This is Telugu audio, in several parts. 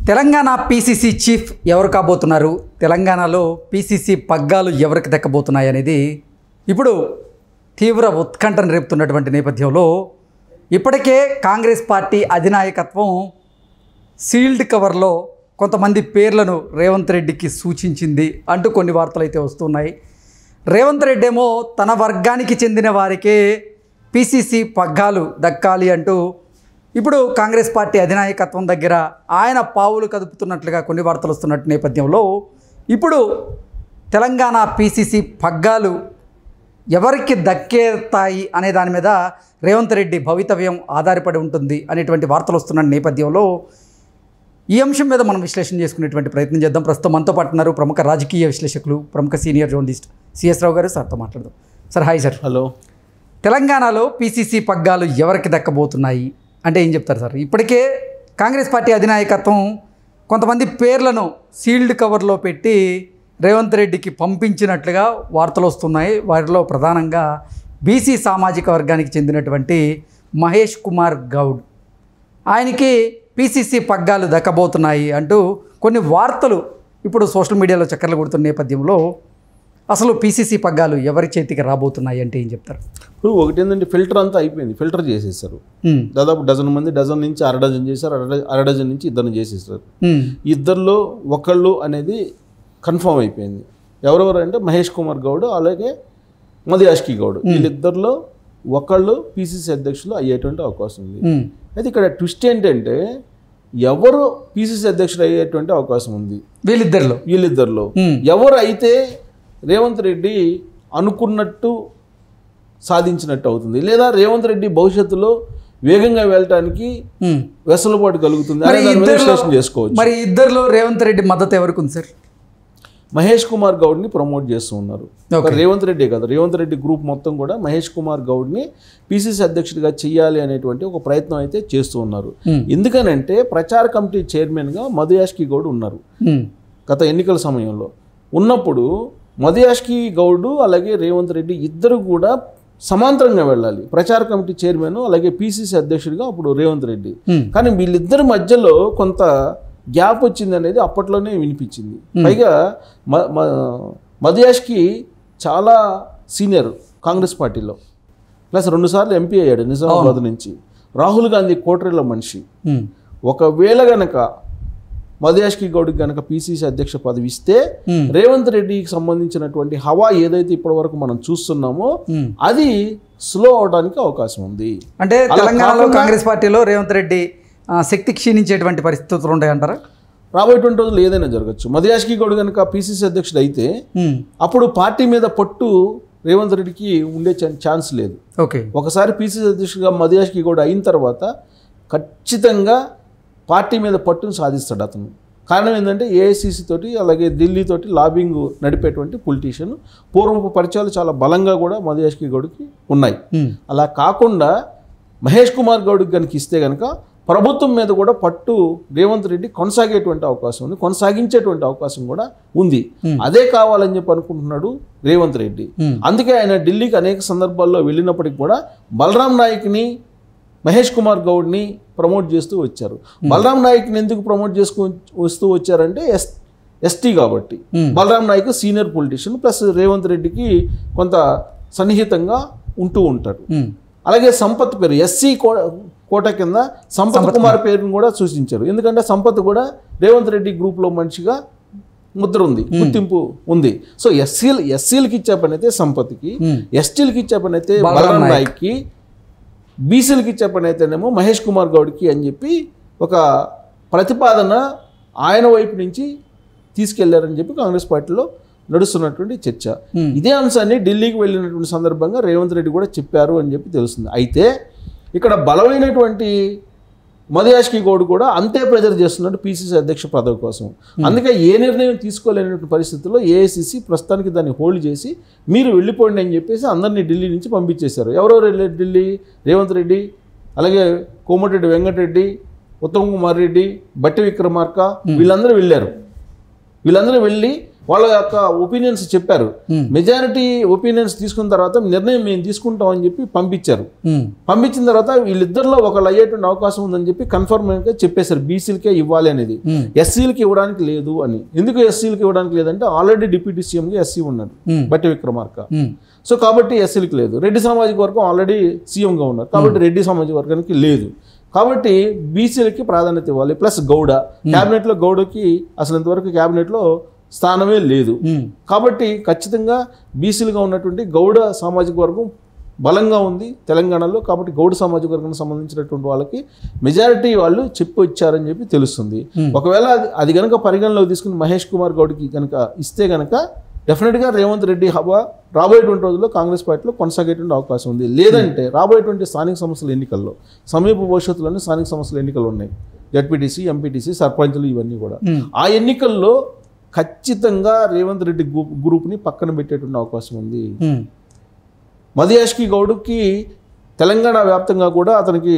తెలంగాణ పీసీసీ చీఫ్ ఎవరు కాబోతున్నారు, తెలంగాణలో పీసీసీ పగ్గాలు ఎవరికి దక్కబోతున్నాయి అనేది ఇప్పుడు తీవ్ర ఉత్కంఠను రేపుతున్నటువంటి నేపథ్యంలో ఇప్పటికే కాంగ్రెస్ పార్టీ అధినాయకత్వం సీల్డ్ కవర్లో కొంతమంది పేర్లను రేవంత్ రెడ్డికి సూచించింది అంటూ కొన్ని వార్తలు అయితే వస్తున్నాయి. రేవంత్ రెడ్డి ఏమో తన వర్గానికి చెందిన వారికే పీసీసీ పగ్గాలు దక్కాలి అంటూ ఇప్పుడు కాంగ్రెస్ పార్టీ అధినాయకత్వం దగ్గర ఆయన పావులు కదుపుతున్నట్లుగా కొన్ని వార్తలు వస్తున్నట్టు నేపథ్యంలో ఇప్పుడు తెలంగాణ పీసీసీ పగ్గాలు ఎవరికి దక్కేతాయి అనే దాని మీద రేవంత్ రెడ్డి భవితవ్యం ఆధారపడి ఉంటుంది అనేటువంటి వార్తలు వస్తున్న నేపథ్యంలో ఈ అంశం మీద మనం విశ్లేషణ చేసుకునేటువంటి ప్రయత్నం చేద్దాం. ప్రస్తుతం మనతో పాటు ఉన్నారు ప్రముఖ రాజకీయ విశ్లేషకులు, ప్రముఖ సీనియర్ జర్నలిస్ట్ సిఎస్ రావు గారు. సార్తో మాట్లాడదాం. Sir hi sir. హలో. తెలంగాణలో పీసీసీ పగ్గాలు ఎవరికి దక్కబోతున్నాయి అంటే ఏం చెప్తారు సార్? ఇప్పటికే కాంగ్రెస్ పార్టీ అధినాయకత్వం కొంతమంది పేర్లను సీల్డ్ కవర్లో పెట్టి రేవంత్ రెడ్డికి పంపించినట్లుగా వార్తలు వస్తున్నాయి. వారిలో ప్రధానంగా బీసీ సామాజిక వర్గానికి చెందినటువంటి మహేష్ కుమార్ గౌడ్, ఆయనకి పీసీసీ పగ్గాలు దక్కబోతున్నాయి అంటూ కొన్ని వార్తలు ఇప్పుడు సోషల్ మీడియాలో చక్కర్లు కొడుతున్న నేపథ్యంలో అసలు పీసీసీ పగ్గాలు ఎవరి చేతికి రాబోతున్నాయి అంటే ఏం చెప్తారు? ఇప్పుడు ఒకటి ఏంటంటే ఫిల్టర్ అంతా అయిపోయింది, ఫిల్టర్ చేసేసారు. దాదాపు డజన్ మంది, డజన్ నుంచి అర డజన్ చేశారు, అర డజన్ నుంచి ఇద్దరిని చేసేసారు. ఇద్దరిలో ఒకళ్ళు అనేది కన్ఫర్మ్ అయిపోయింది. ఎవరెవరు అంటే మహేష్ కుమార్ గౌడ్ అలాగే మధుయాష్కి గౌడ్, వీళ్ళిద్దరిలో ఒకళ్ళు పీసీసీ అధ్యక్షులు అయ్యేటువంటి అవకాశం ఉంది. అయితే ఇక్కడ ట్విస్ట్ ఏంటంటే ఎవరు పీసీసీ అధ్యక్షులు అయ్యేటువంటి అవకాశం ఉంది వీళ్ళిద్దరిలో ఎవరు అయితే రేవంత్ రెడ్డి అనుకున్నట్టు సాధించినట్టు అవుతుంది, లేదా రేవంత్ రెడ్డి భవిష్యత్తులో వేగంగా వెళ్ళటానికి వెసులుబాటు కలుగుతుంది విశ్లేషణ చేసుకోవచ్చు. మరి ఇద్దరిలో రేవంత్ రెడ్డి మద్దతు ఎవరికి ఉంది సార్? మహేష్ కుమార్ గౌడ్ని ప్రమోట్ చేస్తూ ఉన్నారు. రేవంత్ రెడ్డి కదా, రేవంత్ రెడ్డి గ్రూప్ మొత్తం కూడా మహేష్ కుమార్ గౌడ్ని పీసీసీ అధ్యక్షుడిగా చేయాలి అనేటువంటి ఒక ప్రయత్నం అయితే చేస్తూ ఉన్నారు. ఎందుకనంటే ప్రచార కమిటీ చైర్మన్గా మధుయాష్కి గౌడ్ ఉన్నారు గత ఎన్నికల సమయంలో. ఉన్నప్పుడు మధుయాష్కి గౌడ్ అలాగే రేవంత్ రెడ్డి ఇద్దరు కూడా సమాంతరంగా వెళ్ళాలి. ప్రచార కమిటీ చైర్మన్ అలాగే పీసీసీ అధ్యక్షుడిగా అప్పుడు రేవంత్ రెడ్డి. కానీ వీళ్ళిద్దరి మధ్యలో కొంత గ్యాప్ వచ్చింది అనేది అప్పట్లోనే వినిపించింది. పైగా మధుయాష్కి చాలా సీనియర్ కాంగ్రెస్ పార్టీలో, ప్లస్ 2 సార్లు ఎంపీ అయ్యాడు నిజామాబాద్ నుంచి. రాహుల్ గాంధీ కోటరీల మనిషి. ఒకవేళ గనక మధుయాష్కి గౌడ్కి గనక పీసీసీ అధ్యక్ష పదవి ఇస్తే రేవంత్ రెడ్డికి సంబంధించినటువంటి హవా ఏదైతే ఇప్పటి వరకు మనం చూస్తున్నామో అది స్లో అవడానికి అవకాశం ఉంది. అంటే తెలంగాణలో కాంగ్రెస్ పార్టీలో రేవంత్ రెడ్డి శక్తి క్షీణించేటువంటి పరిస్థితులు ఉంటాయంటారా? రాబోయేటువంటి రోజులు ఏదైనా జరగచ్చు. మధుయాష్కి గౌడ్ కనుక పీసీసీ అధ్యక్షుడు అయితే అప్పుడు పార్టీ మీద పట్టు రేవంత్ రెడ్డికి ఉండే ఛాన్స్ లేదు. ఒకసారి పీసీసీ అధ్యక్షుడిగా మధుయాష్కి గౌడ్ అయిన తర్వాత ఖచ్చితంగా పార్టీ మీద పట్టును సాధిస్తాడు అతను. కారణం ఏంటంటే ఏఐసీసీ తోటి అలాగే ఢిల్లీ తోటి లాబింగ్ నడిపేటువంటి పొలిటీషియన్, పూర్వపు పరిచయాలు చాలా బలంగా కూడా మధుయాష్కి గౌడ్కి ఉన్నాయి. అలా కాకుండా మహేష్ కుమార్ గౌడ్కి కనుక ఇస్తే కనుక ప్రభుత్వం మీద కూడా పట్టు రేవంత్ రెడ్డి కొనసాగేటువంటి అవకాశం ఉంది, కొనసాగించేటువంటి అవకాశం కూడా ఉంది. అదే కావాలని చెప్పి అనుకుంటున్నాడు రేవంత్ రెడ్డి. అందుకే ఆయన ఢిల్లీకి అనేక సందర్భాల్లో వెళ్ళినప్పటికీ కూడా బలరాం నాయక్ని, మహేష్ కుమార్ గౌడ్ని ప్రమోట్ చేస్తూ వచ్చారు. బలరాం నాయక్ని ఎందుకు ప్రమోట్ వస్తూ వచ్చారంటే ఎస్టీ కాబట్టి. Balram Nayak senior politician, plus Revanth రెడ్డికి కొంత సన్నిహితంగా ఉంటూ ఉంటాడు. అలాగే సంపత్ పేరు ఎస్సీ కోట కింద సంపత్ కుమార్ పేరును కూడా సూచించారు. ఎందుకంటే సంపత్ కూడా రేవంత్ రెడ్డి గ్రూప్లో మనిషిగా ముద్ర ఉంది, గుర్తింపు ఉంది. సో ఎస్సీలకి ఇచ్చే పని అయితే సంపత్కి, ఎస్టీలకి ఇచ్చే పని అయితే బలరాం నాయక్కి, బీసీలకి ఇచ్చే పని అయితేనేమో మహేష్ కుమార్ గౌడ్కి అని చెప్పి ఒక ప్రతిపాదన ఆయన వైపు నుంచి తీసుకెళ్లారని చెప్పి కాంగ్రెస్ పార్టీలో నడుస్తున్నటువంటి చర్చ. ఇదే అంశాన్ని ఢిల్లీకి వెళ్ళినటువంటి సందర్భంగా రేవంత్ రెడ్డి కూడా చెప్పారు అని చెప్పి తెలుస్తుంది. అయితే ఇక్కడ బలమైనటువంటి మధుయాష్కి గౌడ్ కూడా అంతే ప్రెజర్ చేస్తున్నట్టు పీసీసీ అధ్యక్ష పదవి కోసం. అందుకే ఏ నిర్ణయం తీసుకోలేనటువంటి పరిస్థితుల్లో ఏఐసీసీ ప్రస్తుతానికి దాన్ని హోల్డ్ చేసి మీరు వెళ్ళిపోండి అని చెప్పేసి అందరినీ ఢిల్లీ నుంచి పంపించేశారు. ఎవరెవరు వెళ్ళారు ఢిల్లీ? రేవంత్ రెడ్డి, అలాగే కోమటిరెడ్డి వెంకటరెడ్డి, ఉత్తమ్ కుమార్ రెడ్డి, బట్టి విక్రమార్క, వీళ్ళందరూ వెళ్ళారు. వీళ్ళందరూ వెళ్ళి వాళ్ళ యొక్క ఒపీనియన్స్ చెప్పారు. మెజారిటీ ఒపీనియన్స్ తీసుకున్న తర్వాత నిర్ణయం మేము తీసుకుంటాం అని చెప్పి పంపించారు. పంపించిన తర్వాత వీళ్ళిద్దరిలో ఒకళ్ళు అయ్యేటువంటి అవకాశం ఉందని చెప్పి కన్ఫర్మ్ గా చెప్పేశారు, బీసీలకే ఇవ్వాలి అనేది, ఎస్సీలకి ఇవ్వడానికి లేదు అని. ఎందుకు ఎస్సీలకి ఇవ్వడానికి లేదంటే ఆల్రెడీ డిప్యూటీ సీఎం గా ఎస్సీ ఉన్నాడు బట్టి విక్రమార్క. సో కాబట్టి ఎస్సీలకి లేదు. రెడ్డి సామాజిక వర్గం ఆల్రెడీ సీఎంగా ఉన్నారు కాబట్టి రెడ్డి సామాజిక వర్గానికి లేదు. కాబట్టి బీసీలకి ప్రాధాన్యత ఇవ్వాలి. ప్లస్ గౌడ, క్యాబినెట్లో గౌడకి అసలు ఇంతవరకు క్యాబినెట్లో స్థానమే లేదు. కాబట్టి ఖచ్చితంగా బీసీలుగా ఉన్నటువంటి గౌడ సామాజిక వర్గం బలంగా ఉంది తెలంగాణలో. కాబట్టి గౌడ సామాజిక వర్గానికి సంబంధించినటువంటి వాళ్ళకి మెజారిటీ వాళ్ళు చెప్పి వచ్చారని చెప్పి తెలుస్తుంది. ఒకవేళ అది కనుక పరిగణలోకి తీసుకుని మహేష్ కుమార్ గౌడ్కి కనుక ఇస్తే కనుక డెఫినెట్గా రేవంత్ రెడ్డి హవా రాబోయేటువంటి రోజుల్లో కాంగ్రెస్ పార్టీలో కొనసాగేటువంటి అవకాశం ఉంది. లేదంటే రాబోయేటువంటి స్థానిక సంస్థల ఎన్నికల్లో సమీప భవిష్యత్తులోనే స్థానిక సంస్థల ఎన్నికలు ఉన్నాయి, జడ్పీటీసీ, ఎంపీటీసీ, సర్పంచులు ఇవన్నీ కూడా. ఆ ఎన్నికల్లో ఖచ్చితంగా రేవంత్ రెడ్డి గ్రూప్ని పక్కన పెట్టేటువంటి అవకాశం ఉంది. మధుయాష్కి గౌడ్కి తెలంగాణ వ్యాప్తంగా కూడా అతనికి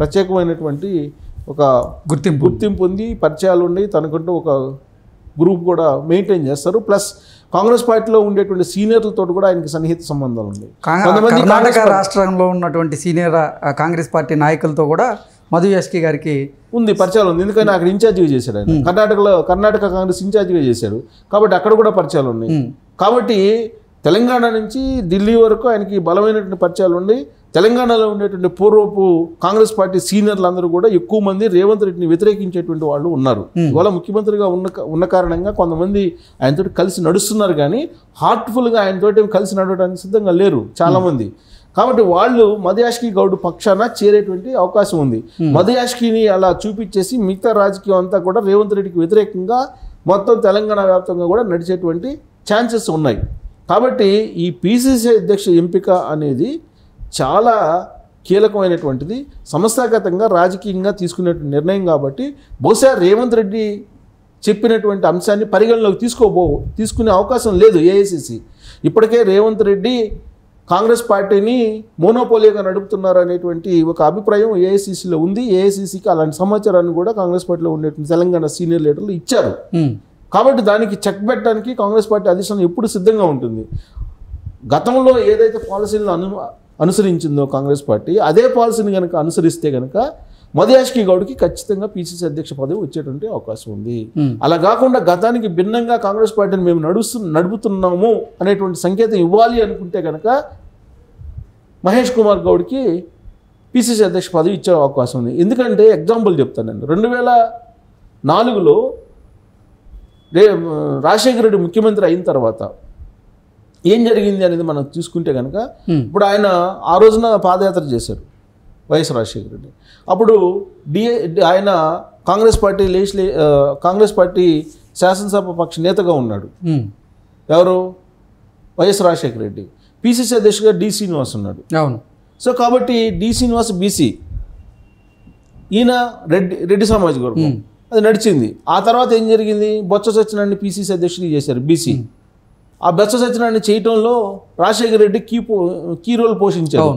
ప్రత్యేకమైనటువంటి ఒక గుర్తింపు ఉంది, పరిచయాలు ఉన్నాయి, తనకంటూ ఒక గ్రూప్ కూడా మెయింటైన్ చేస్తారు. ప్లస్ కాంగ్రెస్ పార్టీలో ఉండేటువంటి సీనియర్లతో కూడా ఆయనకి సన్నిహిత సంబంధాలు ఉన్నాయి. కర్ణాటక రాష్ట్రంలో ఉన్నటువంటి సీనియర్ కాంగ్రెస్ పార్టీ నాయకులతో కూడా మధుయాష్కి గారికి ఉంది, పరిచయాలు ఉంది. ఎందుకంటే అక్కడ ఇన్ఛార్జిగా చేశాడు ఆయన. కర్ణాటక కాంగ్రెస్ ఇన్ఛార్జిగా చేశాడు కాబట్టి అక్కడ కూడా పరిచయాలు ఉన్నాయి. కాబట్టి తెలంగాణ నుంచి ఢిల్లీ వరకు ఆయనకి బలమైనటువంటి పరిచయాలు ఉన్నాయి. తెలంగాణలో ఉండేటువంటి పూర్వపు కాంగ్రెస్ పార్టీ సీనియర్లందరూ కూడా ఎక్కువ మంది రేవంత్ రెడ్డిని వ్యతిరేకించేటువంటి వాళ్ళు ఉన్నారు. ఇవాళ ముఖ్యమంత్రిగా ఉన్న కారణంగా కొంతమంది ఆయనతో కలిసి నడుస్తున్నారు, కానీ హార్ట్ఫుల్గా ఆయనతోటి కలిసి నడవడానికి సిద్ధంగా లేరు చాలామంది. కాబట్టి వాళ్ళు మధుయాష్కి గౌడ్ పక్షాన చేరేటువంటి అవకాశం ఉంది. మధుయాష్కిని అలా చూపించేసి మిగతా రాజకీయం అంతా కూడా రేవంత్ రెడ్డికి వ్యతిరేకంగా మొత్తం తెలంగాణ వ్యాప్తంగా కూడా నడిచేటువంటి ఛాన్సెస్ ఉన్నాయి. కాబట్టి ఈ పిసిసి అధ్యక్ష ఎంపిక అనేది చాలా కీలకమైనటువంటిది, సంస్థాగతంగా రాజకీయంగా తీసుకునేటువంటి నిర్ణయం. కాబట్టి బహుశా రేవంత్ రెడ్డి చెప్పినటువంటి అంశాన్ని పరిగణలోకి తీసుకునే అవకాశం లేదు ఏఐసిసి. ఇప్పటికే రేవంత్ రెడ్డి కాంగ్రెస్ పార్టీని మోనోపోలియోగా నడుపుతున్నారు అనేటువంటి ఒక అభిప్రాయం ఏఐసిసిలో ఉంది. ఏఐసిసికి అలాంటి సమాచారాన్ని కూడా కాంగ్రెస్ పార్టీలో ఉండేటువంటి తెలంగాణ సీనియర్ లీడర్లు ఇచ్చారు. కాబట్టి దానికి చెక్ పెట్టడానికి కాంగ్రెస్ పార్టీ అధిష్టానం ఎప్పుడు సిద్ధంగా ఉంటుంది. గతంలో ఏదైతే పాలసీలను అనుసరించిందో కాంగ్రెస్ పార్టీ అదే పాలసీని కనుక అనుసరిస్తే కనుక మధుయాష్కి గౌడ్కి ఖచ్చితంగా పిసిసి అధ్యక్ష పదవి వచ్చేటువంటి అవకాశం ఉంది. అలా కాకుండా గతానికి భిన్నంగా కాంగ్రెస్ పార్టీని మేము నడుపుతున్నాము అనేటువంటి సంకేతం ఇవ్వాలి అనుకుంటే కనుక మహేష్ కుమార్ గౌడ్కి పిసిసి అధ్యక్ష పదవి ఇచ్చే అవకాశం ఉంది. ఎందుకంటే ఎగ్జాంపుల్ చెప్తానండి, 2004లో రాజశేఖర రెడ్డి ముఖ్యమంత్రి అయిన తర్వాత ఏం జరిగింది అనేది మనం చూసుకుంటే కనుక ఇప్పుడు ఆయన ఆ రోజున పాదయాత్ర చేశారు వైఎస్ రాజశేఖర రెడ్డి. అప్పుడు ఆయన కాంగ్రెస్ పార్టీ శాసనసభ పక్ష నేతగా ఉన్నాడు. ఎవరు? వైఎస్ రాజశేఖర రెడ్డి. పిసిసి అధ్యక్షుడిగా డి శ్రీనివాస్ ఉన్నాడు. అవును. సో కాబట్టి డి శ్రీనివాస్ బీసీ, ఈయన రెడ్డి సామాజిక వర్గం, అది నడిచింది. ఆ తర్వాత ఏం జరిగింది? బొత్స సత్యనారాయణ పిసిసి అధ్యక్షుడిగా చేశారు బీసీ. ఆ బొత్స సత్యనారాయణ చేయటంలో రాజశేఖర రెడ్డి కీ రోల్ పోషించారు.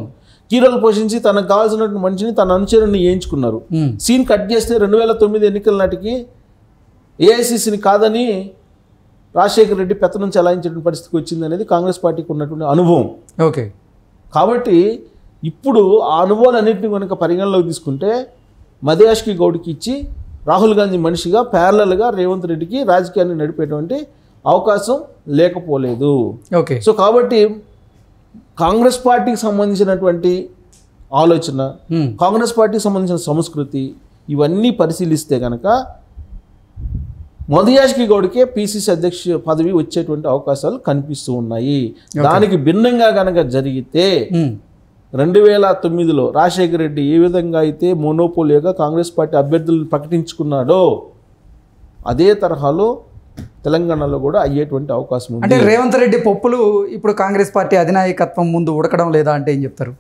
కీ రోల్ పోషించి తనకు కావాల్సినటువంటి మనిషిని తన అనుచరుని వేయించుకున్నారు. సీన్ కట్ చేస్తే 2009 ఎన్నికల నాటికి ఏఐసిసిని కాదని రాజశేఖర రెడ్డి పెత్తనం చెలాయించిన పరిస్థితికి వచ్చింది అనేది కాంగ్రెస్ పార్టీకి ఉన్నటువంటి అనుభవం. ఓకే. కాబట్టి ఇప్పుడు ఆ అనుభవాలన్నింటినీ కనుక పరిగణలోకి తీసుకుంటే మధుయాష్కి గౌడ్కి ఇచ్చి రాహుల్ గాంధీ మనిషిగా ప్యారలల్గా రేవంత్ రెడ్డికి రాజకీయాన్ని నడిపేటువంటి అవకాశం లేకపోలేదు. ఓకే. సో కాబట్టి కాంగ్రెస్ పార్టీకి సంబంధించినటువంటి ఆలోచన, కాంగ్రెస్ పార్టీకి సంబంధించిన సంస్కృతి ఇవన్నీ పరిశీలిస్తే కనుక మధుయాష్కి గౌడ్కే పిసిసి అధ్యక్ష పదవి వచ్చేటువంటి అవకాశాలు కనిపిస్తూ ఉన్నాయి. దానికి భిన్నంగా కనుక జరిగితే 2009లో రాజశేఖర రెడ్డి ఏ విధంగా అయితే మోనోపోలియోగా కాంగ్రెస్ పార్టీ అభ్యర్థులను ప్రకటించుకున్నాడో అదే తరహాలో తెలంగాణలో కూడా అయ్యేటువంటి అవకాశం ఉంది. అంటే రేవంత్ రెడ్డి పప్పులు ఇప్పుడు కాంగ్రెస్ పార్టీ అధినాయకత్వం ముందు ఉడకడం లేదా అంటే ఏం చెప్తారు?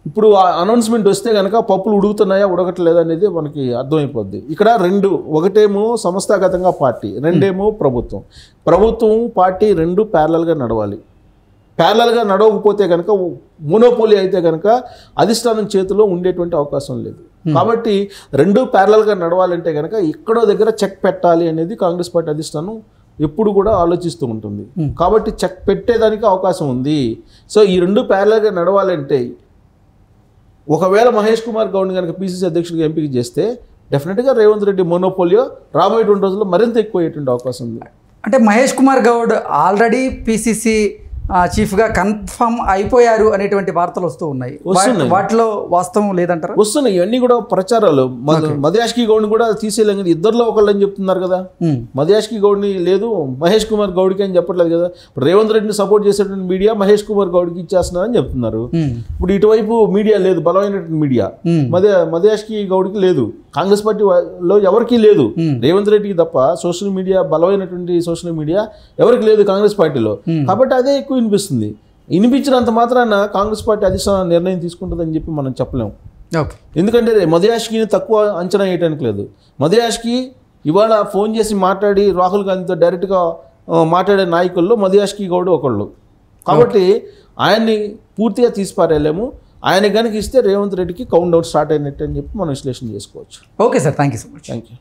ఇప్పుడు ఆ అనౌన్స్మెంట్ వస్తే కనుక పప్పులు ఉడుకుతున్నాయా ఉడకట్లేదా అనేది మనకి అర్థమైపోద్ది. ఇక్కడ ఒకటేమో సంస్థాగతంగా పార్టీ, రెండేమో ప్రభుత్వం పార్టీ రెండు ప్యారలల్గా నడవాలి. ప్యారలల్గా నడవకపోతే కనుక మోనోపోలీ అయితే కనుక అధిష్టానం చేతిలో ఉండేటువంటి అవకాశం లేదు. కాబట్టి రెండు ప్యారలల్గా నడవాలంటే కనుక ఎక్కడో దగ్గర చెక్ పెట్టాలి అనేది కాంగ్రెస్ పార్టీ అధిష్టానం ఎప్పుడు కూడా ఆలోచిస్తూ ఉంటుంది. కాబట్టి చెక్ పెట్టేదానికి అవకాశం ఉంది. సో ఈ రెండు ప్యారలల్గా నడవాలంటే ఒకవేళ మహేష్ కుమార్ గౌడ్ కనుక పిసిసి అధ్యక్షుడిగా ఎంపిక చేస్తే డెఫినెట్గా రేవంత్ రెడ్డి మోనోపోలియో రాబోయేటువంటి రోజుల్లో మరింత ఎక్కువయ్యేటువంటి అవకాశం ఉంది. అంటే మహేష్ కుమార్ గౌడ్ ఆల్రెడీ పిసిసి చీఫ్గా కన్ఫర్మ్ అయిపోయారు అనేటువంటి వార్తలు వస్తూ ఉన్నాయి. వాటిలో వాస్తవం లేదంటారా? వస్తున్నాయి, ఇవన్నీ కూడా ప్రచారాలు. మధుయాష్కి గౌడ్ని కూడా తీసేయలేం కదా, ఇద్దరులో ఒకళ్ళు అని చెప్తున్నారు కదా. మధుయాష్కి గౌడ్ని లేదు, మహేష్ కుమార్ గౌడ్కి అని చెప్పట్లేదు కదా. ఇప్పుడు రేవంత్ రెడ్డిని సపోర్ట్ చేసేటువంటి మీడియా మహేష్ కుమార్ గౌడ్కి ఇచ్చేస్తున్నారని చెప్తున్నారు. ఇప్పుడు ఇటువైపు మీడియా లేదు, బలమైనటువంటి మీడియా మధుయాష్కి గౌడ్కి లేదు, కాంగ్రెస్ పార్టీలో ఎవరికి లేదు, రేవంత్ రెడ్డికి తప్ప సోషల్ మీడియా, బలమైనటువంటి సోషల్ మీడియా ఎవరికి లేదు కాంగ్రెస్ పార్టీలో. కాబట్టి అదే ఎక్కువ వినిపిస్తుంది. వినిపించినంత మాత్రాన కాంగ్రెస్ పార్టీ అధిష్టానం నిర్ణయం తీసుకుంటుందని చెప్పి మనం చెప్పలేము. ఎందుకంటే మధుయాష్కిని తక్కువ అంచనా వేయడానికి లేదు. మధుయాష్కి ఇవాళ ఫోన్ చేసి మాట్లాడి రాహుల్ గాంధీతో డైరెక్ట్గా మాట్లాడే నాయకుల్లో మధుయాష్కి గౌడ్ ఒకళ్ళు. కాబట్టి ఆయన్ని పూర్తిగా తీసిపారేయలేము. ఆయన కనుక ఇస్తే రేవంత్ రెడ్డికి కౌంట్ డౌన్ స్టార్ట్ అయినట్టు అని చెప్పి మనం విశ్లేషణ చేసుకోవచ్చు. Okay sir, thank you so much. Thank you.